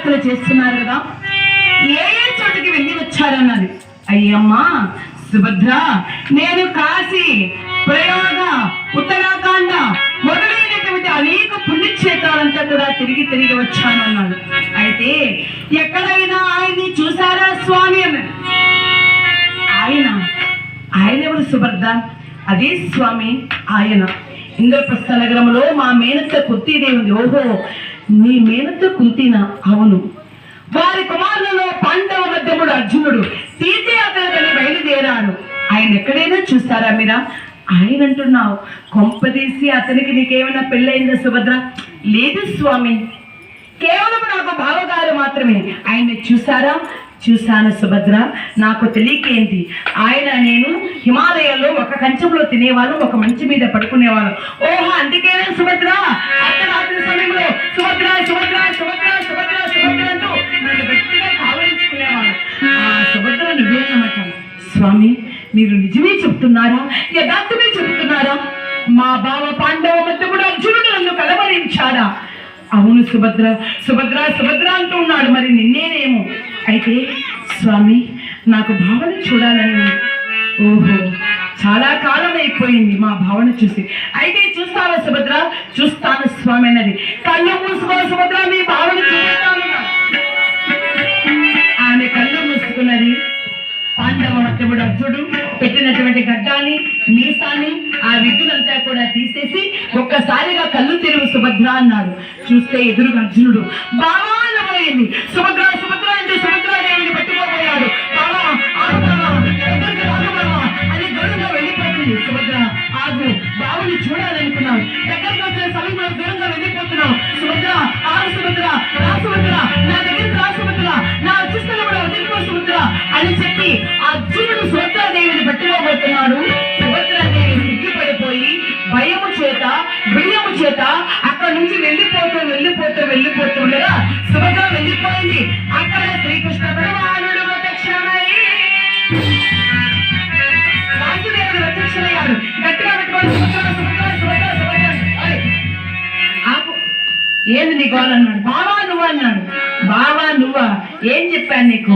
తీర్థయాత్ర చేస్తున్నారు కదా, ఏ ఏ చోటికి వెళ్ళి వచ్చారన్నది. అయ్యమ్మా సుభద్ర, నేను కాశీ, ప్రయాగ, ఉత్తరాఖండ మొదలైనటువంటి అనేక పుణ్యక్షేత్రాలంతా కూడా తిరిగి తిరిగి వచ్చానన్నాడు. అయితే ఎక్కడైనా ఆయన్ని చూసారా స్వామి అన్నాడు. ఆయన ఎవరు సుభద్ర? అదే స్వామి ఆయన. ఇంద్రప్రస్థ నగరంలో మా మేనత్త కుంతీదేవి ఉంది. ఓహో, నీ మేనత్త కుంతినా? అవును. వారి కుమారులలో పాండవ మధ్యముడు అర్జునుడు తీర్థయాత్రని బయలుదేరాడు. ఆయన ఎక్కడైనా చూస్తారా మీరా? ఆయన అంటున్నావు, కొంపదీసి అతనికి నీకేమైనా పెళ్ళయిందా సుభద్ర? లేదు స్వామి, కేవలం నాకు బావగారు మాత్రమే. ఆయన్ని చూసారా? చూశాను సుభద్ర. నాకు తెలియకేంటి, ఆయన నేను హిమాలయాల్లో ఒక కంచంలో తినేవాళ్ళం, ఒక మంచి మీద పడుకునేవాళ్ళం. ఓహో, అందుకేనా సుభద్ర అర్ధరాత్రి సమయంలో సుభద్ర సుభద్ర సుభద్ర సుభద్ర సుభద్ర అంటూ నన్ను గట్టిగా కావలించుకునేవాళ్ళం. ఆ సుభద్ర నువ్వేనమాట. స్వామి, మీరు నిజమే చెప్తున్నారా? యథార్థమే చెప్తున్నారా? మా బావ పాండవ మధ్య కూడా అర్జునుడు నన్ను కలవరించాడా? అవును సుభద్ర సుభద్ర సుభద్ర అంటూ ఉన్నాడు. మరి నిన్నేనేమో. అయితే స్వామి, నాకు భావన చూడాలని ఉంది. ఓహో, చాలా కాలం అయిపోయింది మా భావన చూసి. అయితే చూస్తావా సుభద్ర? చూస్తాను స్వామి అన్నది. కళ్ళు మూసుకో సుభద్ర, మీ భావన చూస్తాను. ఆమె కళ్ళు మూసుకున్నది. పాండవ మధ్యముడు అర్జునుడు పెట్టినటువంటి గడ్డాన్ని, మీసాన్ని, ఆ విగ్గులంతా కూడా తీసేసి ఒక్కసారిగా కళ్ళు తెరువు సుభద్ర అన్నాడు. చూస్తే ఎదురుగా అర్జునుడు బావాలమైంది. సుభద్ర సుభద్ర అంటే సుభద్రాదేవిని పట్టుకోబోయాడు. అని దూరంగా వెళ్ళిపోతుంది. సుభద్ర ఆగు, బావుని చూడాలనుకున్నావు. దగ్గరకు వచ్చిన సమయంలో దూరంగా వెళ్ళిపోతున్నావు. సుభద్ర ఆగు, సుభద్ర రా, సుభద్ర నా దగ్గరికి రా, సుభద్ర నా చూస్తున్నప్పుడు వదిలిపో సుభద్ర అని చెప్పి అర్జునుడు సుభద్రాదేవిని పట్టుకోబోతున్నాడు. సుభద్రాదేవి సిగ్గుపడిపోయి భయము చేత బియ్యము చేత అక్కడి నుంచి వెళ్ళిపోతుండగా సుభద్ర వెళ్ళిపోయింది. అక్కడ శ్రీకృష్ణ భగవానుడు ప్రత్యక్షమై వాసుదేవుడు ప్రత్యక్షమయ్యాడు. గట్టిగా పెట్టుకోండి, సుభద్ర సుభద్ర సుభద్ర సుభద్ర. ఆపు, ఏంది నీ గోల్ అన్నాడు. బావా నువ్వు అన్నాడు. బావా నువ్వా? ఏం చెప్పాను నీకు?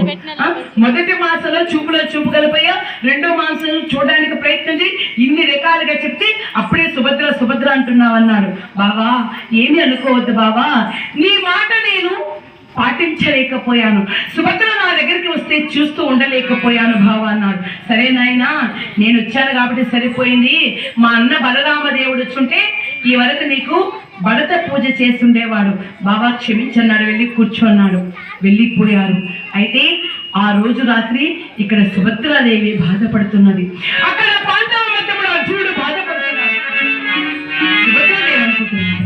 మొదటి మాసంలో చూపులో చూపు కలిపోయా, రెండో మాసంలో చూడడానికి ప్రయత్నం చేయి, ఇన్ని రకాలుగా చెప్తే అప్పుడే సుభద్ర సుభద్ర అంటున్నావు అన్నాడు. బావా ఏమి అనుకోవద్దు బావా, నీ మాట నేను పాటించలేకపోయాను. సుభద్ర నా దగ్గరికి వస్తే చూస్తూ ఉండలేకపోయాను బావా అన్నాడు. సరే నాయనా, నేను వచ్చాను కాబట్టి సరిపోయింది. మా అన్న బలరామదేవుడు వచ్చుంటే ఈ వరకు నీకు భరత పూజ చేస్తుండేవాడు. బాబా క్షమించన్నాడు, వెళ్ళి కూర్చోన్నాడు. వెళ్ళిపోయారు. అయితే ఆ రోజు రాత్రి ఇక్కడ సుభద్రాదేవి బాధపడుతున్నది. అక్కడ పాండవ మధ్యముడు అర్జునుడు బాధపడుతున్నాడు. సుభద్రాదేవి అనుకుంటున్నాడు,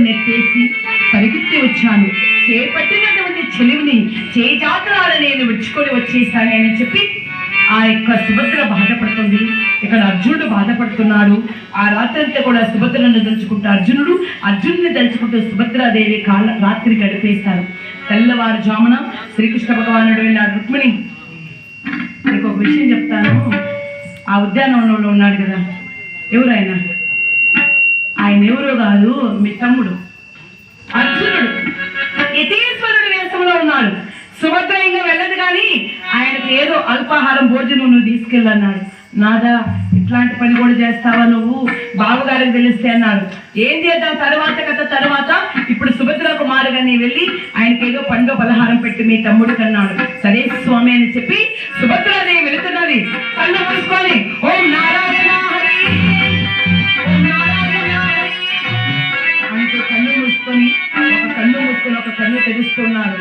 నెట్టేసి పరిగెత్తి వచ్చాను. చేపట్టినటువంటి చెలివిని చేజాతరాల నేను విడుచుకొని వచ్చేసాను అని చెప్పి ఆ యొక్క సుభద్ర బాధపడుతుంది. ఇక్కడ అర్జునుడు బాధపడుతున్నాడు. ఆ రాత్రంతా కూడా సుభద్రను తలుచుకుంటూ అర్జునుడిని తలుచుకుంటూ సుభద్రాదేవి రాత్రి గడిపేశారు. తెల్లవారుజామున శ్రీకృష్ణ భగవానుడు వెళ్ళాడు. రుక్మిణి, నీకు ఒక విషయం చెప్తాను. ఆ ఉద్యానవనంలో ఉన్నాడు కదా, ఎవరైనా ఆయన ఎవరో కాదు, మీ తమ్ముడు అర్జునుడు. యతీశ్వరుడు వేషంలో ఉన్నాడు. సుభద్ర ఇంకా వెళ్ళదు కానీ ఆయనకు ఏదో అల్పాహారం భోజనం నువ్వు తీసుకెళ్ళన్నాడు. నాదా ఇట్లాంటి పని కూడా చేస్తావా నువ్వు, బావగారికి తెలిస్తే అన్నాడు. ఏం చేద్దాం తర్వాత కథ తర్వాత. ఇప్పుడు సుభద్ర నీ వెళ్ళి ఆయనకి ఏదో పండు పలహారం పెట్టి మీ తమ్ముడికి అన్నాడు. సరే స్వామి అని చెప్పి సుభద్రాదేవి వెళుతున్నది. కళ్ళు మూసుకొని ఓం నారాయణ హరి ఓం నారాయణ హరి అంటూ కళ్ళు మూసుకొని ఒక కన్ను తెరుస్తున్నాడు.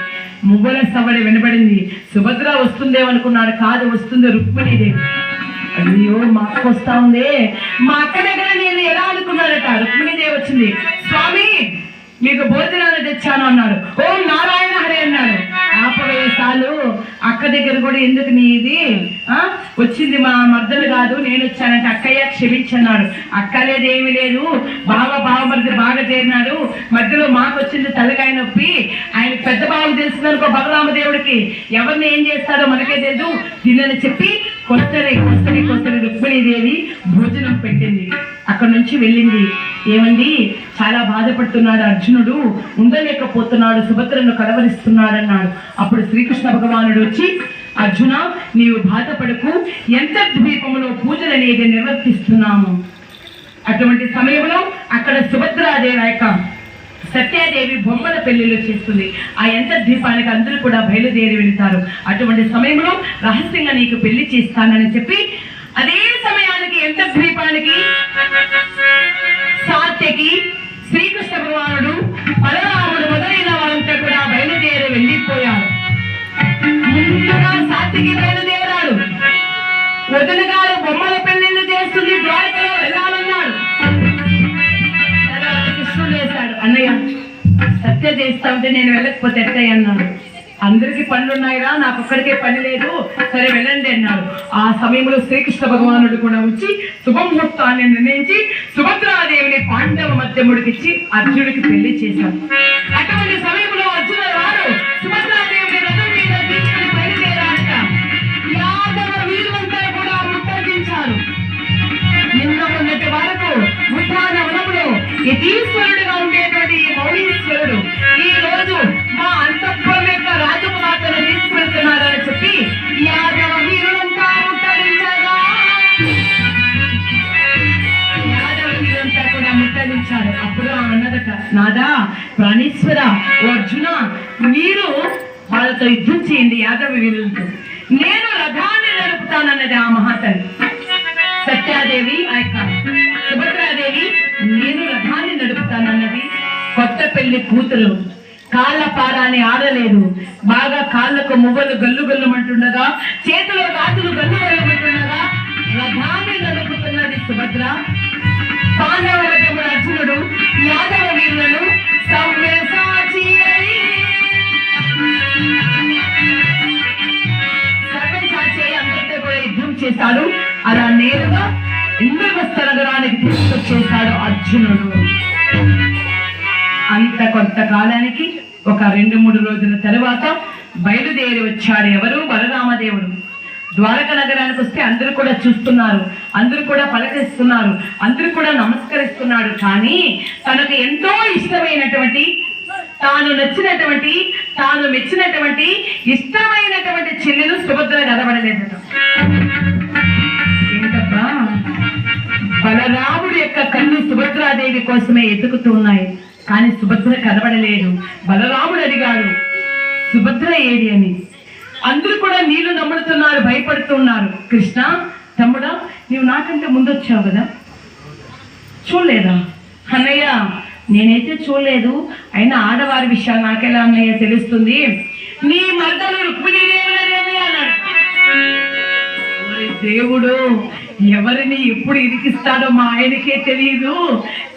మువ్వల సవడి వినబడింది. సుభద్ర వస్తుందేమనుకున్నాడు. కాదు, వస్తుంది రుక్మిణీదేవి. అయ్యో మా అక్క వస్తా ఉంది, మా అక్క దగ్గర నేను ఎలా అనుకున్నాడట. రుక్మిణీదేవి వచ్చింది. స్వామి మీకు భోజనాలు తెచ్చాను అన్నాడు. ఓం నారాయణ హరి అన్నాడు. ఆపవేశాలు అక్క దగ్గర కూడా ఎందుకు నీది వచ్చింది మా మర్దలు కాదు నేను వచ్చానంటే అక్కయ్య క్షమించన్నాడు. అక్క లేదు ఏమి లేదు, బావమరిది బాగా చేరినాడు, మధ్యలో మాకు వచ్చింది తలకాయ నొప్పి, ఆయన పెద్ద బాబు తెలుసుదనుకో బలరామదేవుడికి ఎవరిని ఏం చేస్తాడో మనకే తెలుసు తినని చెప్పి కొస్తరి రుక్మిణీదేవి భోజనం పెట్టింది. అక్కడ నుంచి వెళ్ళింది. ఏమండి చాలా బాధపడుతున్నాడు అర్జునుడు, ఉండలేకపోతున్నాడు, సుభద్రను కలవరిస్తున్నాడు అన్నాడు. అప్పుడు శ్రీకృష్ణ భగవానుడు వచ్చి అర్జున నీవు బాధపడకు, ఎంత ద్వీపంలో పూజలు అనేది నిర్వర్తిస్తున్నాము. అటువంటి సమయంలో అక్కడ సుభద్రాదేవి యొక్క సత్యాదేవి బొమ్మల పెళ్లిళ్ళు చేస్తుంది. ఆ ఎంత ద్వీపానికి అందరూ కూడా బయలుదేరి వెళ్తారు. అటువంటి సమయంలో రహస్యంగా నీకు పెళ్లి చేస్తానని చెప్పి అదే సమయానికి ఎంత ద్వీపానికి సాత్యకి శ్రీకృష్ణ భగవానుడు బలరాముడు మొదలైన వారంతా కూడా బయలుదేరి వెళ్ళిపోయారు. ముందుగా సాత్యకి బయలుదేరాడు. వదిన గారు బొమ్మల పెళ్లిళ్ళు చేస్తుంది, ద్వారకలో వెళ్ళాలన్నాడు. తర్వాత కృష్ణుడు వేశాడు. అన్నయ్య సత్య చేస్తా ఉంటే నేను వెళ్ళకపోతే ఎట్టయ్య అన్నాడు. అందరికీ పనులు ఉన్నాయిరా, నాకు ఒక్కడికే పని లేదు, సరే వెళ్ళండి అన్నారు. ఆ సమయంలో శ్రీకృష్ణ భగవానుడు కూడా వచ్చి శుభముహూర్తాన్ని నిర్ణయించి సుభద్రాదేవిని పాండవ మధ్యముడికిచ్చి అర్జునుడికి పెళ్లి చేశారు. అటువంటి సమయంలో అర్జునుడు వారు సుభద్రాదేవిని రథం మీద తీసుకుని బయలుదేరారట. యాదవ వీరులంతా కూడా ముట్టగించారు. నిన్న ఉన్నటి వరకు ఉద్యానవనంలో యతీశ్వరుడుగా ఉండేటువంటి ఈ మౌళీశ్వరుడు ఈ రోజు మా అంతఃపురం యొక్క రాజకుమార్తెను తీసుకెళ్తున్నారని చెప్పి యాదవ వీరులంతా ముట్టడించారు. అప్పుడు అన్నదట, నాదా ప్రాణేశ్వర ఓ అర్జున మీరు వాళ్ళతో యుద్ధం చేయండి యాదవ వీరులతో, నేను రథాన్ని నడుపుతానన్నది ఆ మహాతల్లి సత్యాదేవి. ఆ యొక్క సుభద్రాదేవి నేను రథాన్ని నడుపుతానన్నది. కొత్త పెళ్లి కూతురు కాళ్ళ పారాన్ని ఆడలేదు. బాగా కాళ్ళకు మువ్వలు గల్లు గల్లుమంటుండగా, చేతిలో గాజులు గల్లు గల్లుమంటుండగా రథాన్ని నడుపుతున్నది సుభద్ర. పాండవుల తమ్ముడు అర్జునుడు యాదవ వీరులను సవ్యసాచి అందరితో కూడా యుద్ధం చేశాడు. అలా నేరుగా ఇంద్రప్రస్థ నగరానికి తీసుకొచ్చేశాడు అర్జునుడు. అంత కొంతకాలానికి ఒక 2-3 రోజుల తరువాత బయలుదేరి వచ్చాడు. ఎవరు? బలరామదేవుడు. ద్వారక నగరానికి వస్తే అందరూ కూడా చూస్తున్నారు, అందరూ కూడా పలకరిస్తున్నారు, అందరూ కూడా నమస్కరిస్తున్నాడు. కానీ తనకు ఎంతో ఇష్టమైనటువంటి, తాను నచ్చినటువంటి, తాను మెచ్చినటువంటి ఇష్టమైనటువంటి చెల్లెలు సుభద్ర కనబడలేదట. ఏంటబ్బా, బలరాముడి యొక్క కళ్ళు సుభద్రాదేవి కోసమే ఎదుగుతూ ఉన్నాయి, కానీ సుభద్ర కనబడలేదు. బలరాముడు అడిగాడు సుభద్ర ఏడి అని. అందరూ కూడా నీళ్లు నమ్ముడుతున్నారు, భయపడుతున్నారు. కృష్ణ తమ్ముడా నీవు నాకంటే ముందు వచ్చావు కదా, చూడలేదా? అన్నయ్య నేనైతే చూడలేదు, అయినా ఆడవారి విషయాలు నాకెలా అన్నయ్య తెలుస్తుంది, నీ మర్దలు రుక్మిణీదేవి అన్నాడు. దేవుడు ఎవరిని ఎప్పుడు ఇరికిస్తాడో మా ఆయనకే తెలియదు,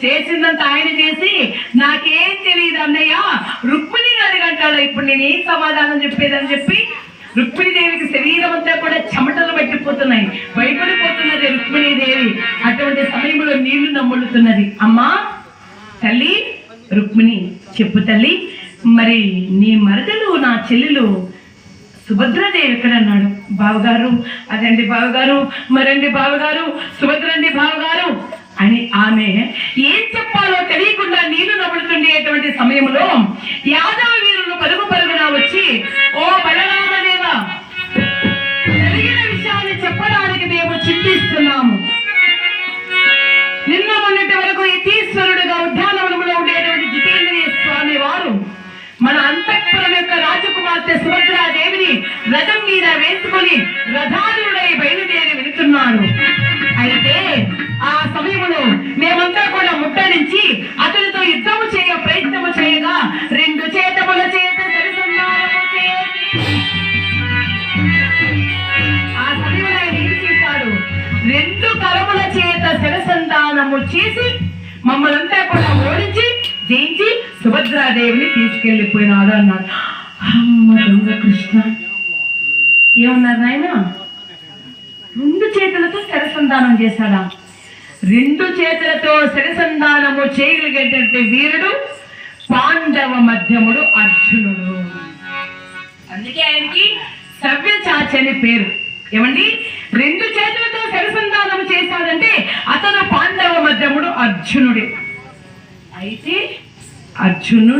చేసిందంత ఆయన చేసి నాకేం తెలియదు అన్నయ్య, రుక్మిణిని అడిగంటాడు. ఇప్పుడు నేనేం సమాధానం చెప్పేదని చెప్పి రుక్మిణీదేవికి శరీరం అంతా కూడా చెమటలు పట్టిపోతున్నాయి, భయపడిపోతున్నది రుక్మిణీదేవి. అటువంటి సమయంలో నీళ్లు నమ్ములుతున్నది. అమ్మా తల్లి రుక్మిణి చెప్పు తల్లి, మరి నీ మరదలు నా చెల్లెలు సుభద్రాదేవి ఎక్కడ అన్నాడు. బావగారు అదండి బావగారు, మరండి బావగారు, సుభద్రండి బావగారు అని ఆమె ఏం చెప్పాలో తెలియకుండా నీళ్లు నవ్వుతుండేటువంటి సమయంలో యాదవ వీరులు పరుగున వచ్చి, ఓ బలరామదేవా, జరిగిన విషయాన్ని చెప్పడానికి మేము చింతిస్తున్నాము. నిన్న మొన్నటి వరకు యతీశ్వరుడుగా ఉద్యానవనంలో ఉండేటువంటి జితేంద్రియ స్వామి వారు రథం మీద వేసుకుని రథారుడై బయలుదేరి వెళుతున్నాడు. అయితే ఆ సమయంలో మేమంతా కూడా ముట్టడించి అతనితో యుద్ధము చేయ ప్రయత్నము చేయగా రెండు చేతముల చేత సరిసంధానము చేసి ఆ సమయంలో ఆయన ఏం చేశాడు? రెండు కరముల చేత సరిసంధానము చేసి మమ్మల్ంతా కూడా ఓడించి జయించి సుభద్రాదేవిని తీసుకెళ్లిపోయినాడు అన్నాడు. అమ్మ దొంగ కృష్ణ ఏమన్నారు నాయన? రెండు చేతులతో శరసంధానం చేశాడా? రెండు చేతులతో శరసంధానము చేయగలిగేటంటే వీరుడు పాండవ మధ్యముడు అర్జునుడు. అందుకే ఆయనకి సవ్యచాచి అని పేరు. ఏమండి? రెండు చేతులతో శరసంధానం చేశాడంటే అతను పాండవ మధ్యముడు అర్జునుడే. అయితే అర్జునుడు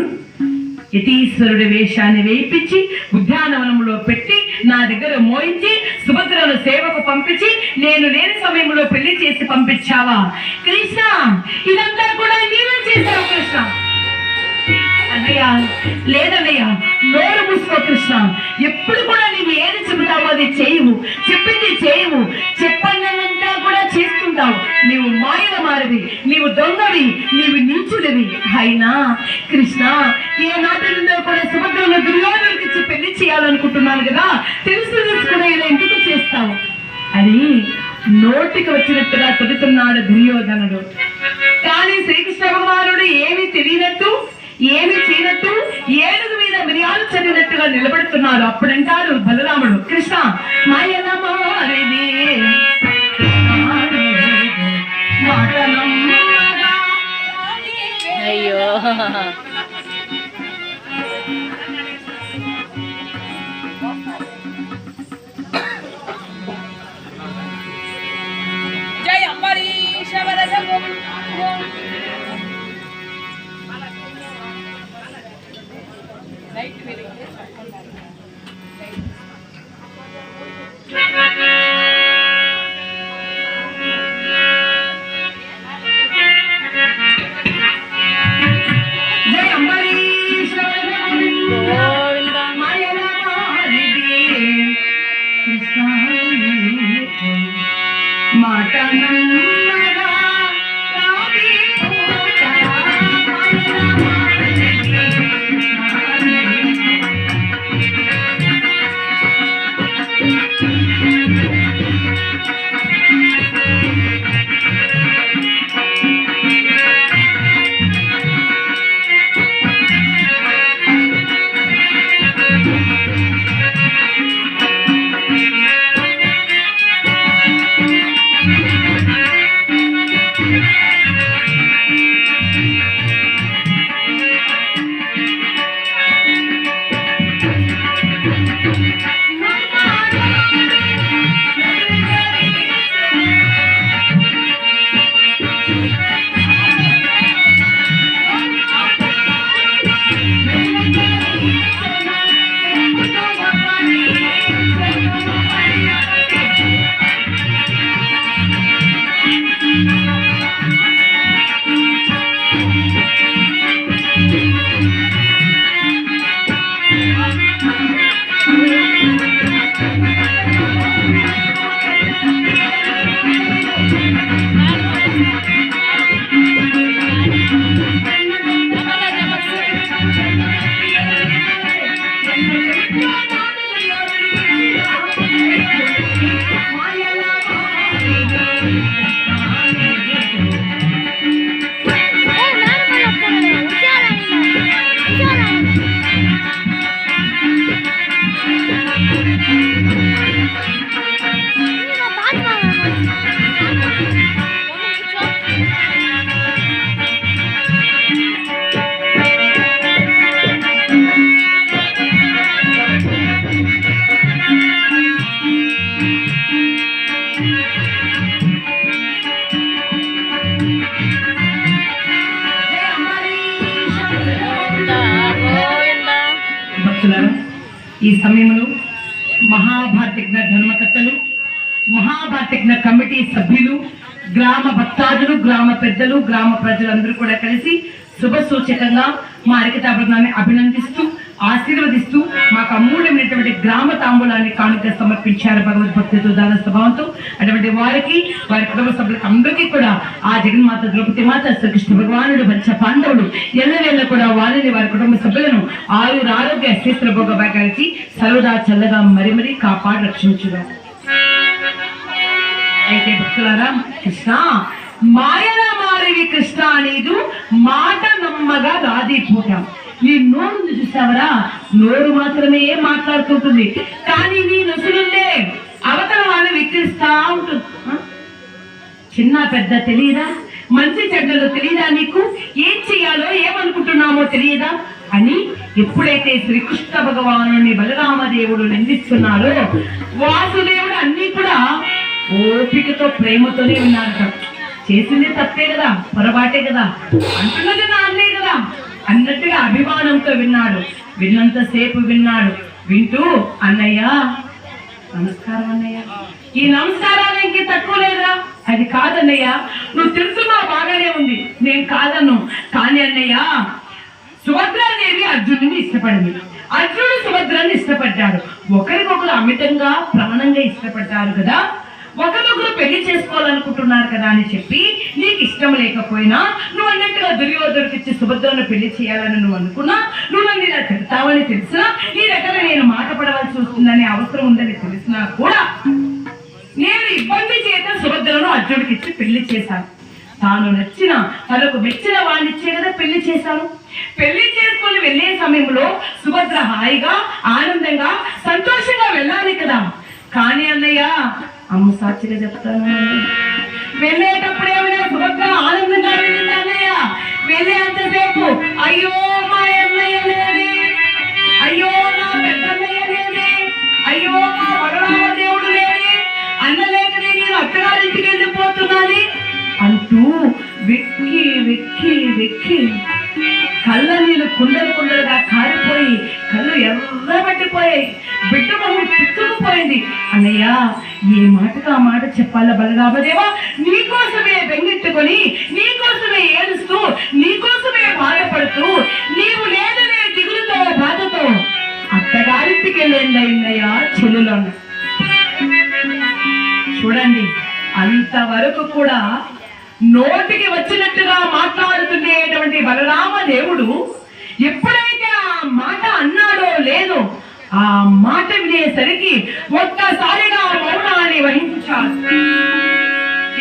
యతీశ్వరుడి వేషాన్ని వేయించి ఉద్యానవనంలో పెట్టి నా దగ్గర మోయించి సుభద్రను సేవకు పంపించి నేను లేని సమయంలో పెళ్లి చేసి పంపించావా కృష్ణ? ఇదంతా కూడా నీవే చేశావు కృష్ణ. అన్నయ్య లేదన్నయ్య, నోరు మూసుకో కృష్ణ. ఎప్పుడు కూడా నీవు ఏది చెబుతావో అది చేయవు, చెప్పింది చేయవు, చెప్పన్నంతా కూడా చేస్తుంటావు. నీవు మాయల మారివి, నీవు దొంగవి, నీవు నీచుడివి. అయినా కృష్ణ ఏ నాటి నుండో కూడా సుభద్రను దుర్యోధనుడికి పెళ్లి చేయాలనుకుంటున్నాను కదా, తెలుసుకునే ఇలా ఎందుకు చేస్తావు అని నోటికి వచ్చినట్టుగా చెబుతున్నాడు దుర్యోధనుడు. కానీ శ్రీకృష్ణ భగవానుడు ఏమి తెలియనట్టు ఏమి చేయనట్టు ఏనుగు మీద మిరియాలు చదివినట్టుగా నిలబడుతున్నారు. అప్పుడంటారు బలరాముడు, కృష్ణ మాయనమారిది అయ్యో జై అంబరీష వరద రైట్ వెరీ ఈ సమయంలో మహాభారతిజ్ఞ ధర్మకర్తలు, మహాభారతిజ్ఞ కమిటీ సభ్యులు, గ్రామ భక్తాదులు, గ్రామ పెద్దలు, గ్రామ ప్రజలందరూ కూడా కలిసి శుభ సూచకంగా మా అరికతాపడాన్ని అభినందిస్తూ ఆశీర్వదిస్తూ మాకు అమూల్యమైనటువంటి గ్రామ తాంబూలాన్ని కానుక సమర్పించారు భగవద్భక్తితో దాన స్వభావంతో. అటువంటి వారికి వారి కుటుంబ సభ్యులకు అందరికీ కూడా ఆ జగన్మాత ద్రౌపది మాత శ్రీకృష్ణ భగవానుడు పంచ పాండవులు ఎల్లవేళ్ళ కూడా వారిని వారి కుటుంబ సభ్యులను ఆరోగ్య శేత్ర భోగ భాగానికి సర్వదా చల్లగా మరి మరీ కాపాడు రక్షించుగా. అయితే భక్తులారా, కృష్ణ మాయల మారివి కృష్ణ అనేది మాట నమ్మగా రాదిపోతాం. నీ నోరు చూసావరా, నోరు మాత్రమే మాట్లాడుతుంటుంది, కానీ నీ నొసులుండే అవతల వాళ్ళు విక్రిస్తా ఉంటుంది. చిన్న పెద్ద తెలియదా, మంచి చెడ్డలు తెలియదా, నీకు ఏం చెయ్యాలో ఏమనుకుంటున్నామో తెలియదా అని ఎప్పుడైతే శ్రీకృష్ణ భగవాను బలరామదేవుడు నిందిస్తున్నాడో వాసుదేవుడు అన్ని కూడా ఓపికతో ప్రేమతోనే ఉన్నారట. చేసింది తప్పే కదా, పొరపాటే కదా, అంటున్నది నా అన్నే కదా అన్నట్టుగా అభిమానంతో విన్నాడు. విన్నంతసేపు విన్నాడు. వింటూ అన్నయ్య నమస్కారం అన్నయ్య, ఈ నమస్కారాలు ఇంకే తక్కువ లేదా? అది కాదన్నయ్య, నువ్వు తెలుసున్నా బాగానే ఉంది, నేను కాదన్ను. కానీ అన్నయ్య, సుభద్రాదేవి అర్జునుడిని ఇష్టపడింది, అర్జునుడు సుభద్రాన్ని ఇష్టపడ్డాడు. ఒకరికొకరు అమితంగా ప్రాణంగా ఇష్టపడ్డారు కదా, ఒకరికొకరు పెళ్లి చేసుకోవాలనుకుంటున్నారు కదా అని చెప్పి నీకు ఇష్టం లేకపోయినా నువ్వు అన్నట్టుగా దుర్యోధనుడికి ఇచ్చి సుభద్రను పెళ్లి చేయాలని నువ్వు అనుకున్నా, నువ్వు నన్ను ఇలా చెప్తావని తెలిసినా, నీ దగ్గర నేను మాట పడవలసి వస్తుందనే అవసరం ఉందని తెలిసినా కూడా నేను ఇబ్బంది చేత సుభద్రను అర్జునుడికి ఇచ్చి పెళ్లి చేశాను. తాను నచ్చిన తనకు మెచ్చిన వాడినిచ్చే కదా పెళ్లి చేశాను. పెళ్లి చేసుకొని వెళ్ళే సమయంలో సుభద్ర హాయిగా ఆనందంగా సంతోషంగా వెళ్ళాలి కదా. కానీ అన్నయ్య, అమ్మ సాక్షిగా చెప్తాను, వెళ్ళేటప్పుడు ఏమైనా సుభద్ర ఆనందంగా వెళ్ళింది అన్నయ్య? వెళ్ళేంతసేపు అయ్యో మా అన్నయ్య లేని, అయ్యో నా పెద్దన్నయ్య లేని, అయ్యో మా బలరామదేవుడు లేని, అన్న లేకనే నేను అత్తగారింటికి వెళ్ళిపోతున్నాను అంటూ వెక్కి వెక్కి వెక్కి కళ్ళ నీళ్ళు కుండలు కుండలుగా కారిపోయి కళ్ళు ఎర్రబట్టిపోయాయి, బిడ్డ మొహం పిచ్చుకుపోయింది. అన్నయ్య, ఏ మాటకు ఆ మాట చెప్పాల బలరామదేవా, నీకోసమే బెంగెట్టుకొని, నీకోసమే ఏడుస్తూ, నీకోసమే బాధపడుతూ, నీవు లేదనే దిగులుతో బాధతో అత్తగారింటికి వెళ్ళేందయ్య చెల్లులో. చూడండి, అంతవరకు కూడా నోటికి వచ్చినట్టుగా మాట్లాడుతుండేటువంటి బలరామదేవుడు ఎప్పుడైతే ఆ మాట అన్నాడో లేదో, ఆ మాట వినేసరికి ఒక్కసారిగా మౌనాన్ని వహించాడు.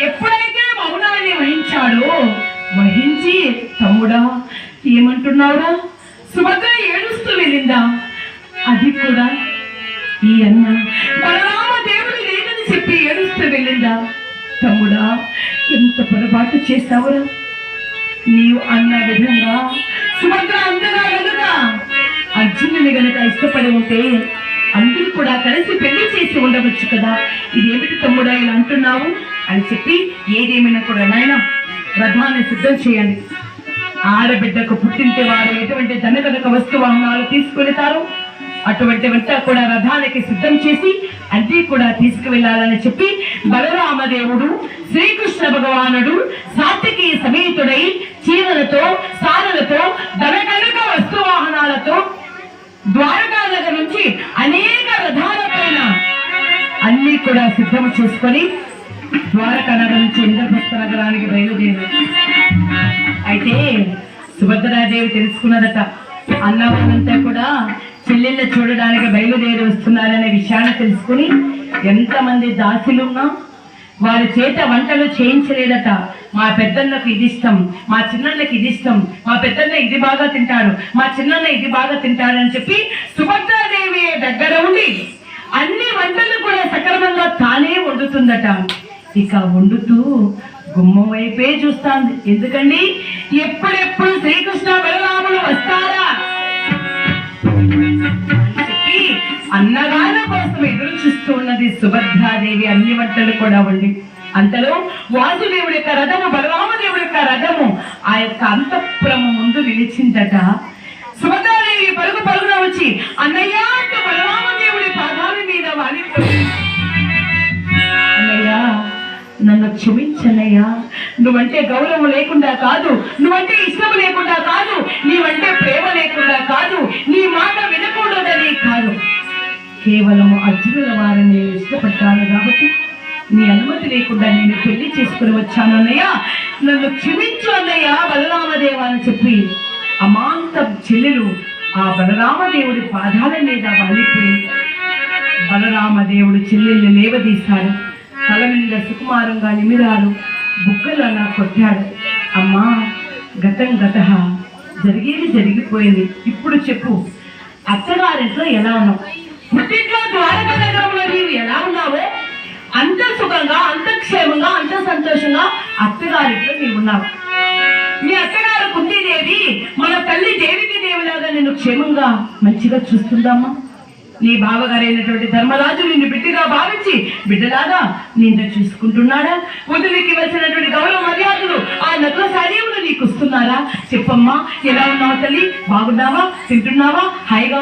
ఎప్పుడైతే మౌనాన్ని వహించాడో, వహించి తమ్ముడా ఏమంటున్నావురా, సుభద్ర ఏడుస్తూ వెళ్ళిందా? అది కూడా ఈ అన్న బలరామదేవుడు లేదని చెప్పి ఏడుస్తూ వెళ్ళిందా? తమ్ముడా, ఎంత పొరపాటు చేశావురా. నీవు అన్న విధంగా సుభద్ర అంతగా కనుక అర్జునుని గనుక ఇష్టపడి ఉంటే అందరూ కూడా కలిసి పెళ్లి చేసి ఉండవచ్చు కదా. ఇదేమిటి తమ్ముడా ఇలా అంటున్నావు అని చెప్పి, ఏదేమైనా కూడా నాయన రథాన్ని సిద్ధం చేయండి. ఆడబిడ్డకు పుట్టింటే వారు ఎటువంటి ధనకనక వస్తు వాహనాలు తీసుకెళ్తారు, అటువంటి వెంట కూడా రథానికి సిద్ధం చేసి అన్నీ కూడా తీసుకువెళ్ళాలని చెప్పి బలరామదేవుడు శ్రీకృష్ణ భగవానుడు సాత్వికి సమేతుడై చీరలతో సారలతో ధనకనక వస్తు వాహనాలతో ద్వారకా నగర్ నుంచి అనేక రథాల పైన అన్ని కూడా సిద్ధం చేసుకొని ద్వారకా నగర్ నుంచి ఇంద్రప్రస్థ నగరానికి బయలుదేరారు. అయితే సుభద్రాదేవి తెలుసుకున్నదట, అన్నవాళ్ళంతా కూడా చెల్లెళ్ళ చూడడానికి బయలుదేరి వస్తున్నారనే విషయాన్ని తెలుసుకుని ఎంతమంది దాసులున్నా వారి చేత వంటలు చేయించలేదట. మా పెద్దన్నకు ఇది ఇష్టం, మా చిన్నన్నకి ఇది ఇష్టం, మా పెద్దన్న ఇది బాగా తింటాడు, మా చిన్నన్న ఇది బాగా తింటాడని చెప్పి సుభద్రాదేవి దగ్గర ఉండి అన్ని వంటలు కూడా సక్రమంగా తానే వండుతుందట. ఇక వండుతూ గుమ్మం వైపే చూస్తాంది. ఎందుకండి, ఎప్పుడెప్పుడు శ్రీకృష్ణ బలరాములు వస్తారా చెప్పి అన్నగాల కోసం ఎదురు చూస్తూ ఉన్నది సుభద్రాదేవి. అన్ని వంటలు కూడా వండి అంతలో వాసుదేవుడి యొక్క రథము, బలరామదేవుడి యొక్క రథము ఆ యొక్క అంతఃపురము ముందు నిలిచిందట. సుభద్రాదేవి పరుగు పరుగున వచ్చి అన్నయ్య అంటూ బలరామదేవుడి పాదాల మీద వాలిపోయింది. అన్నయ్య, నన్ను క్షమించనయ్యా, నువ్వంటే గౌరవం లేకుండా కాదు, నువ్వంటే ఇష్టం లేకుండా కాదు, నీవంటే ప్రేమ లేకుండా కాదు, నీ మాట కేవలం అర్జునుల వారిని నేను ఇష్టపడ్డాను కాబట్టి నీ అనుమతి లేకుండా నేను పెళ్లి చేసుకుని వచ్చాను అన్నయ్య, నన్ను క్షమించు అన్నయ్య బలరామదేవ అని చెప్పి అమాంత చెల్లెలు ఆ బలరామదేవుడి పాదాల మీద వాలిపోయింది. బలరామదేవుడు చెల్లెల్ని లేవదీశాడు, తల మీద సుకుమారంగా నిమిరారు, బుగ్గలలా కొట్టాడు. అమ్మా గతం గత, జరిగేది జరిగిపోయింది. ఇప్పుడు చెప్పు, అత్తగారింట్లో ఎలా ఉన్నావు? పుట్టింట్లో ద్వారకా నగరంలో నీవు ఎలా ఉన్నావో అంత సుఖంగా, అంత క్షేమంగా, అంత సంతోషంగా అత్తగారింట్లో నీవు ఉన్నావు. మీ అత్తగారు కుంతీదేవి మన తల్లి దేవికి దేవులాగా నిన్ను క్షేమంగా మంచిగా చూస్తుందమ్మా. నీ బావగారైనటువంటి ధర్మరాజు నిన్ను బిడ్డగా భావించి బిడ్డలాగా నిన్ను చూసుకుంటున్నాడా? వదిలికి వచ్చినటువంటి గౌరవ మర్యాదలు ఆ నగర సైన్యములు నీకు ఇస్తున్నారా? చెప్పమ్మా, ఎలా ఉన్నావు తల్లి? బాగున్నావా? తింటున్నావా? హాయిగా